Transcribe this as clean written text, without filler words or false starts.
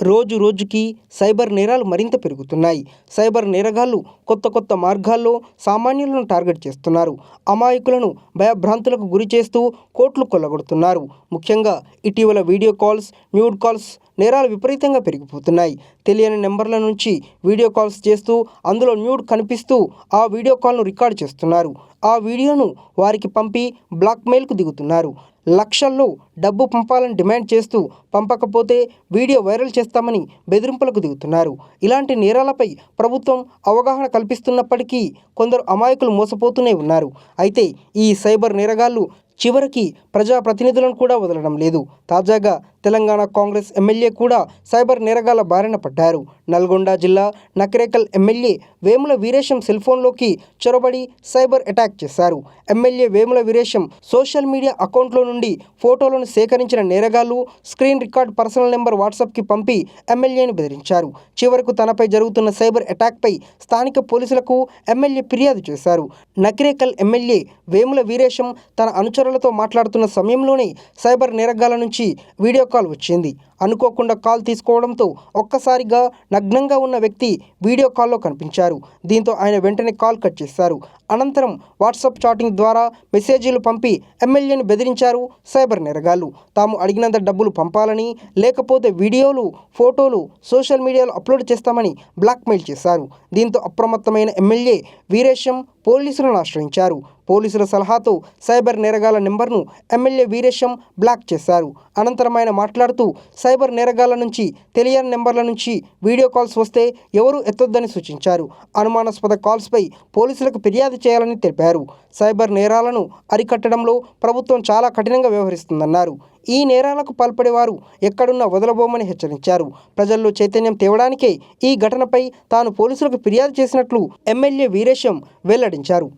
రోజు రోజుకి సైబర్ నేరాలు మరింత పెరుగుతున్నాయి. సైబర్ నేరగాళ్లు కొత్త మార్గాల్లో సామాన్యులను టార్గెట్ చేస్తున్నారు. అమాయకులను భయభ్రాంతులకు గురి చేస్తూ కోట్లు కొల్లగొడుతున్నారు. ముఖ్యంగా ఇటీవల వీడియో కాల్స్, న్యూడ్ కాల్స్ నేరాలు విపరీతంగా పెరిగిపోతున్నాయి. తెలియని నెంబర్ల నుంచి వీడియో కాల్స్ చేస్తూ అందులో న్యూడ్ కనిపిస్తూ ఆ వీడియో కాల్ను రికార్డ్ చేస్తున్నారు. ఆ వీడియోను వారికి పంపి బ్లాక్మెయిల్కు దిగుతున్నారు. లక్షల్లో డబ్బు పంపాలని డిమాండ్ చేస్తూ పంపకపోతే వీడియో వైరల్ చేస్తామని బెదిరింపులకు దిగుతున్నారు. ఇలాంటి నేరాలపై ప్రభుత్వం అవగాహన కల్పిస్తున్నప్పటికీ కొందరు అమాయకులు మోసపోతూనే ఉన్నారు. అయితే ఈ సైబర్ నేరగాళ్లు చివరికి ప్రజాప్రతినిధులను కూడా వదలడం లేదు. తాజాగా తెలంగాణ కాంగ్రెస్ ఎమ్మెల్యే కూడా సైబర్ నేరగాళ్ల బారిన పడ్డారు. నల్గొండ జిల్లా నకిరేకల్ ఎమ్మెల్యే వేముల వీరేశం సెల్ఫోన్లోకి చొరబడి సైబర్ అటాక్ చేశారు. MLA Vemula Veeresham social media అకౌంట్లో నుండి ఫోటోలను సేకరించిన నేరగాళ్లు స్క్రీన్ రికార్డ్ పర్సనల్ నెంబర్ వాట్సాప్కి పంపి ఎమ్మెల్యేను బెదిరించారు. చివరకు తనపై జరుగుతున్న సైబర్ అటాక్పై స్థానిక పోలీసులకు ఎమ్మెల్యే ఫిర్యాదు చేశారు. నకిరేకల్ ఎమ్మెల్యే వేముల వీరేశం తన అనుచరులతో మాట్లాడుతున్న సమయంలోనే సైబర్ నేరగాళ్ల నుంచి వీడియో కాల్ వచ్చింది. అనుకోకుండా కాల్ తీసుకోవడంతో ఒక్కసారిగా నగ్నంగా ఉన్న వ్యక్తి వీడియో కాల్లో కనిపించారు. దీంతో ఆయన వెంటనే కాల్ కట్ చేశారు. అనంతరం వాట్సాప్ చాటింగ్ ద్వారా మెసేజీలు పంపి ఎమ్మెల్యేను బెదిరించారు సైబర్ నేరగాళ్లు. తాము అడిగినంత డబ్బులు పంపాలని, లేకపోతే వీడియోలు, ఫోటోలు సోషల్ మీడియాలో అప్లోడ్ చేస్తామని బ్లాక్మెయిల్ చేశారు. దీంతో అప్రమత్తమైన ఎమ్మెల్యే వీరేశం పోలీసులను ఆశ్రయించారు. పోలీసుల సలహాతో సైబర్ నేరగాళ్ల నెంబర్ను ఎమ్మెల్యే వీరేశం బ్లాక్ చేశారు. అనంతరం ఆయన మాట్లాడుతూ సైబర్ నేరగాళ్ల నుంచి తెలియని నెంబర్ల నుంచి వీడియో కాల్స్ వస్తే ఎవరూ ఎత్తొద్దని సూచించారు. అనుమానాస్పద కాల్స్పై పోలీసులకు ఫిర్యాదు చేయాలని తెలిపారు. సైబర్ నేరాలను అరికట్టడంలో ప్రభుత్వం చాలా కఠినంగా వ్యవహరిస్తుందన్నారు. ఈ నేరాలకు పాల్పడేవారు ఎక్కడున్నా వదలబోమని హెచ్చరించారు. ప్రజల్లో చైతన్యం తేవడానికే ఈ ఘటనపై తాను పోలీసులకు ఫిర్యాదు చేసినట్లు ఎమ్మెల్యే వీరేశం వెల్లడించారు.